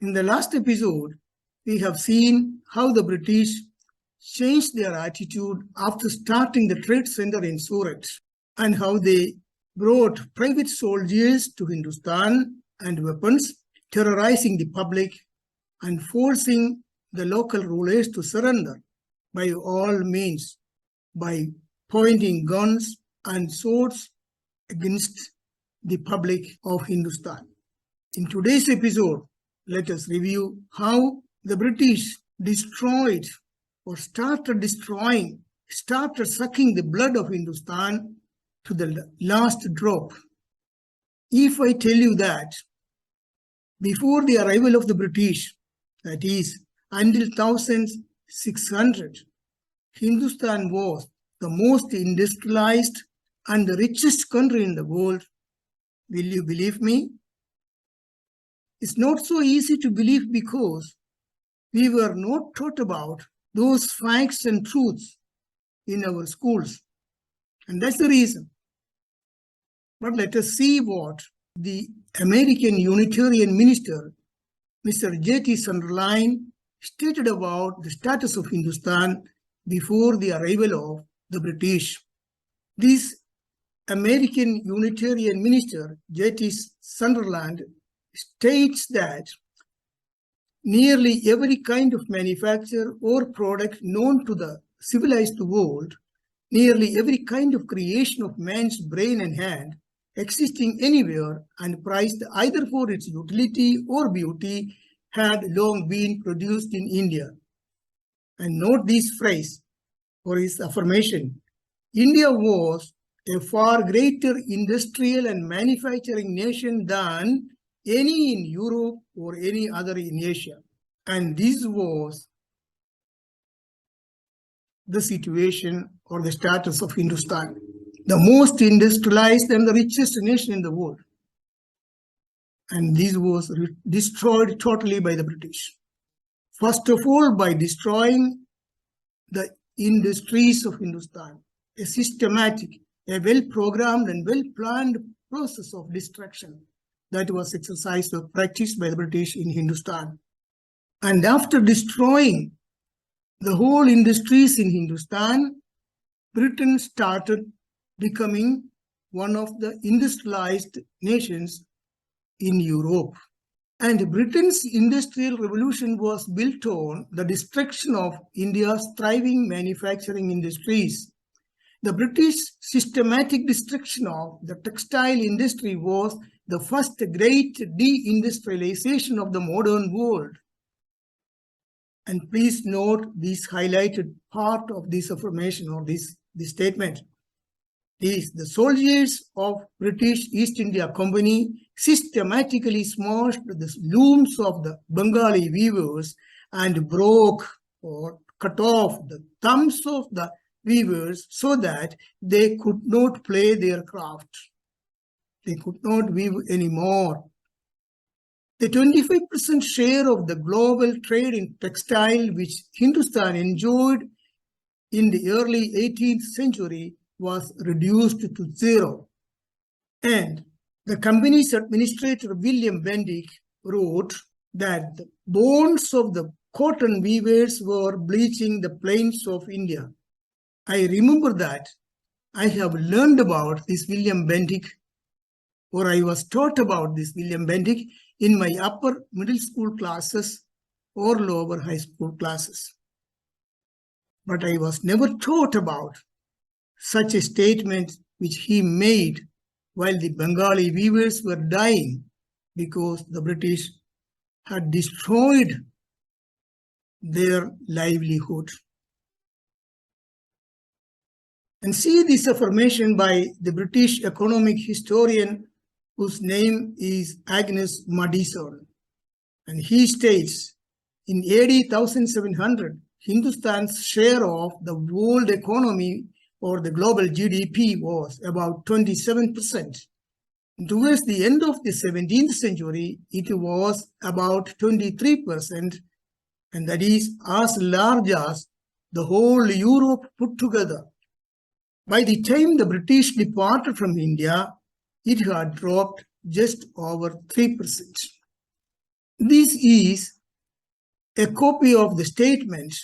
In the last episode, we have seen how the British changed their attitude after starting the trade center in Surat, and how they brought private soldiers to Hindustan and weapons, terrorizing the public and forcing the local rulers to surrender by all means, by pointing guns and swords against the public of Hindustan. In today's episode, let us review how the British destroyed or started sucking the blood of Hindustan to the last drop. If I tell you that before the arrival of the British, that is, until 1600, Hindustan was the most industrialized and the richest country in the world, will you believe me? It's not so easy to believe because we were not taught about those facts and truths in our schools. And that's the reason. But let us see what the American Unitarian minister, Mr. J.T. Sunderland, stated about the status of Hindustan before the arrival of the British. This American Unitarian minister, J.T. Sunderland, states that nearly every kind of manufacture or product known to the civilized world, nearly every kind of creation of man's brain and hand, existing anywhere and priced either for its utility or beauty, had long been produced in India. And note this phrase for his affirmation: India was a far greater industrial and manufacturing nation than any in Europe or any other in Asia. And this was the situation or the status of Hindustan, the most industrialized and the richest nation in the world. And this was destroyed totally by the British. First of all, by destroying the industries of Hindustan, a systematic, a well-programmed and well-planned process of destruction that was exercised or practiced by the British in Hindustan. And after destroying the whole industries in Hindustan, Britain started becoming one of the industrialized nations in Europe. And Britain's industrial revolution was built on the destruction of India's thriving manufacturing industries. The British systematic destruction of the textile industry was the first great deindustrialization of the modern world. And please note this highlighted part of this affirmation or this statement. Is the soldiers of British East India Company systematically smashed the looms of the Bengali weavers and broke or cut off the thumbs of the weavers so that they could not play their craft. They could not weave anymore. The 25% share of the global trade in textile which Hindustan enjoyed in the early 18th century was reduced to zero. And the company's administrator, William Bendick, wrote that the bones of the cotton weavers were bleaching the plains of India. I remember that I have learned about this William Bendick, or I was taught about this William Bendick in my upper middle school classes or lower high school classes. But I was never taught about such a statement which he made while the Bengali weavers were dying because the British had destroyed their livelihood. And see this affirmation by the British economic historian whose name is Agnes Madison. And he states, in AD 1700, Hindustan's share of the world economy or the global GDP was about 27%. Towards the end of the 17th century, it was about 23%, and that is as large as the whole Europe put together. By the time the British departed from India, it had dropped just over 3%. This is a copy of the statement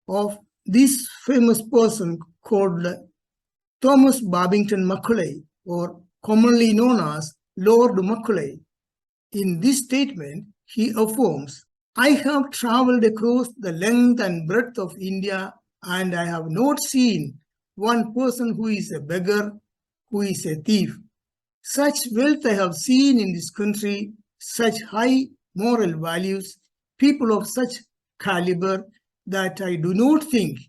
of this famous person called Thomas Babington Macaulay, or commonly known as Lord Macaulay. In this statement, he affirms, "I have traveled across the length and breadth of India, and I have not seen one person who is a beggar, who is a thief. Such wealth I have seen in this country, such high moral values, people of such caliber, that I do not think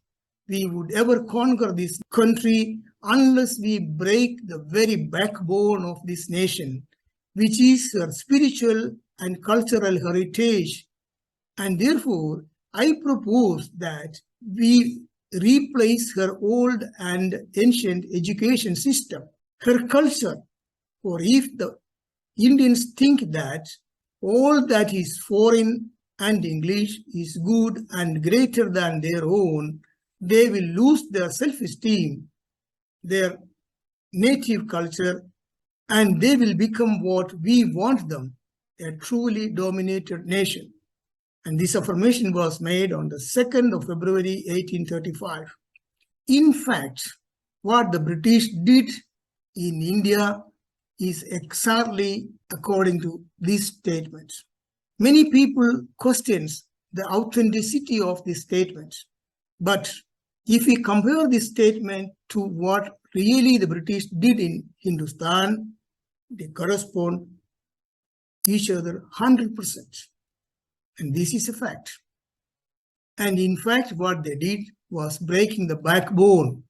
we would ever conquer this country unless we break the very backbone of this nation, which is her spiritual and cultural heritage. And therefore, I propose that we replace her old and ancient education system, her culture. For if the Indians think that all that is foreign and English is good and greater than their own, they will lose their self-esteem, their native culture, and they will become what we want them, a truly dominated nation." And this affirmation was made on the 2nd of February 1835. In fact, what the British did in India is exactly according to this statement. Many people question the authenticity of this statement. But if we compare this statement to what really the British did in Hindustan, they correspond each other 100%. And this is a fact. And in fact, what they did was breaking the backbone.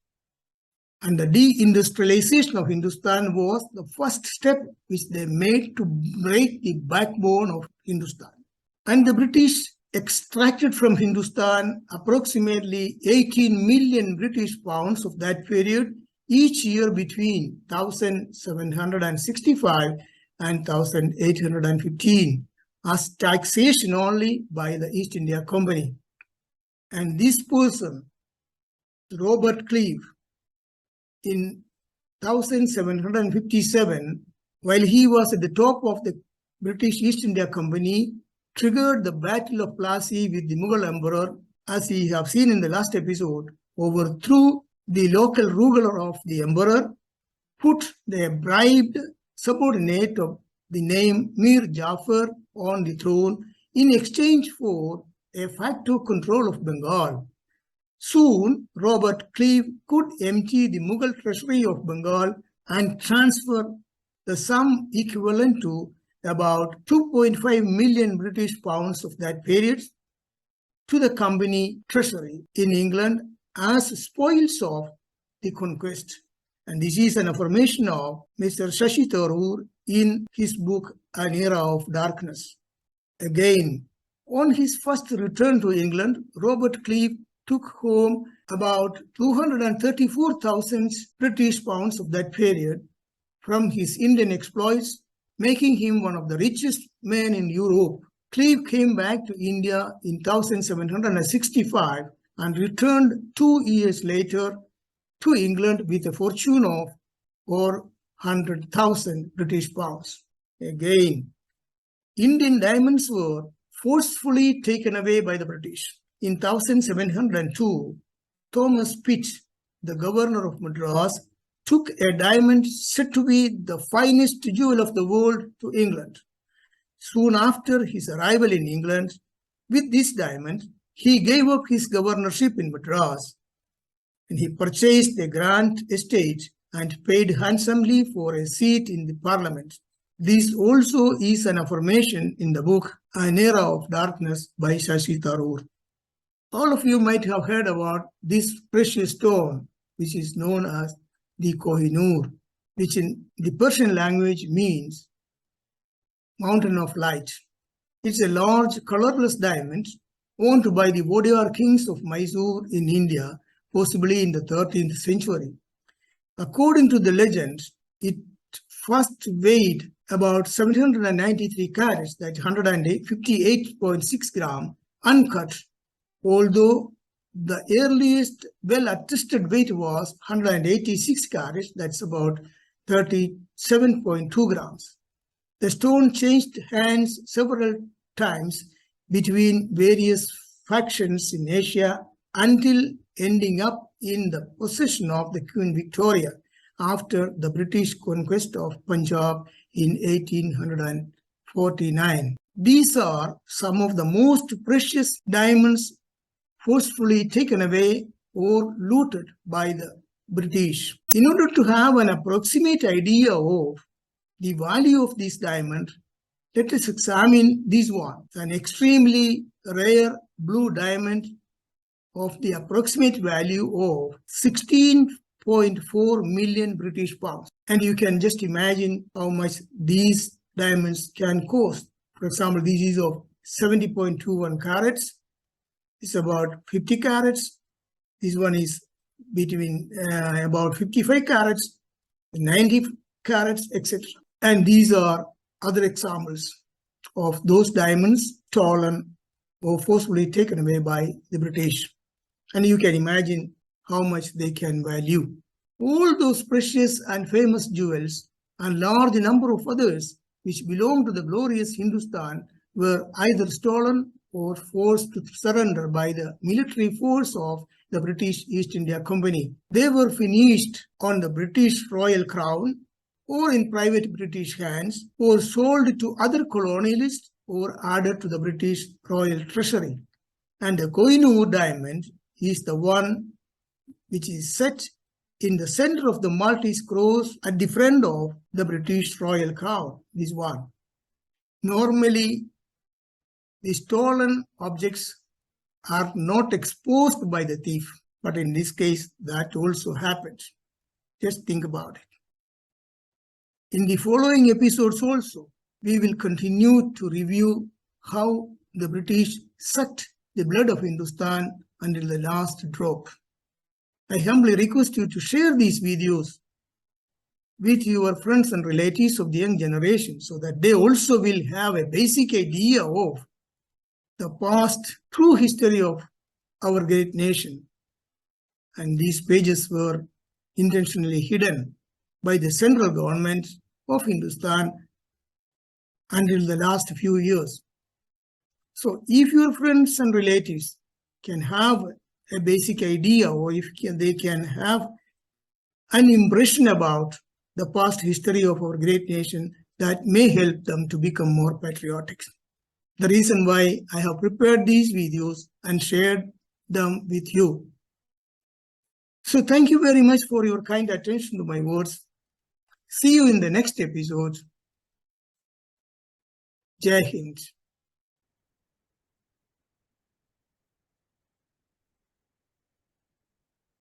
And the deindustrialization of Hindustan was the first step which they made to break the backbone of Hindustan. And the British extracted from Hindustan approximately 18 million British pounds of that period each year between 1765 and 1815 as taxation only by the East India Company. And this person, Robert Clive, in 1757, while he was at the top of the British East India Company, triggered the Battle of Plassey with the Mughal emperor, as we have seen in the last episode, overthrew the local ruler of the emperor, put the bribed subordinate of the name Mir Jafar on the throne in exchange for a facto control of Bengal. Soon, Robert Clive could empty the Mughal treasury of Bengal and transfer the sum equivalent to about 2.5 million British pounds of that period to the company treasury in England as spoils of the conquest. And this is an affirmation of Mr. Shashi Tharoor in his book, An Era of Darkness. Again, on his first return to England, Robert Clive took home about 234,000 British pounds of that period from his Indian exploits, making him one of the richest men in Europe. Clive came back to India in 1765 and returned 2 years later to England with a fortune of 400,000 British pounds. Again, Indian diamonds were forcefully taken away by the British. In 1702, Thomas Pitt, the governor of Madras, took a diamond said to be the finest jewel of the world to England. Soon after his arrival in England, with this diamond, he gave up his governorship in Madras, and he purchased a grand estate and paid handsomely for a seat in the parliament. This also is an affirmation in the book An Era of Darkness by Shashi Tharoor. All of you might have heard about this precious stone, which is known as the Kohinoor, which in the Persian language means mountain of light. It's a large, colorless diamond owned by the Vodiyar kings of Mysore in India, possibly in the 13th century. According to the legend, it first weighed about 793 carats, that's 158.6 grams, uncut, although the earliest well-attested weight was 186 carats, that's about 37.2 grams. The stone changed hands several times between various factions in Asia until ending up in the possession of the Queen Victoria after the British conquest of Punjab in 1849. These are some of the most precious diamonds forcefully taken away or looted by the British. In order to have an approximate idea of the value of this diamond, let us examine this one, an extremely rare blue diamond of the approximate value of 16.4 million British pounds. And you can just imagine how much these diamonds can cost. For example, this is of 70.21 carats. It's about 50 carats. This one is between about 55 carats, 90 carats, etc. And these are other examples of those diamonds stolen or forcefully taken away by the British. And you can imagine how much they can value. All those precious and famous jewels and large number of others which belong to the glorious Hindustan were either stolen or forced to surrender by the military force of the British East India Company. They were finished on the British Royal Crown or in private British hands or sold to other colonialists or added to the British Royal Treasury. And the Kohinoor diamond is the one which is set in the center of the Maltese cross at the front of the British Royal Crown, this one. Normally, the stolen objects are not exposed by the thief, but in this case, that also happens. Just think about it. In the following episodes also, we will continue to review how the British sucked the blood of Hindustan until the last drop. I humbly request you to share these videos with your friends and relatives of the young generation so that they also will have a basic idea of the past true history of our great nation. And these pages were intentionally hidden by the central government of Hindustan until the last few years. So if your friends and relatives can have a basic idea, or if they can have an impression about the past history of our great nation, that may help them to become more patriotic. The reason why I have prepared these videos and shared them with you. So thank you very much for your kind attention to my words. See you in the next episode. Jai Hind.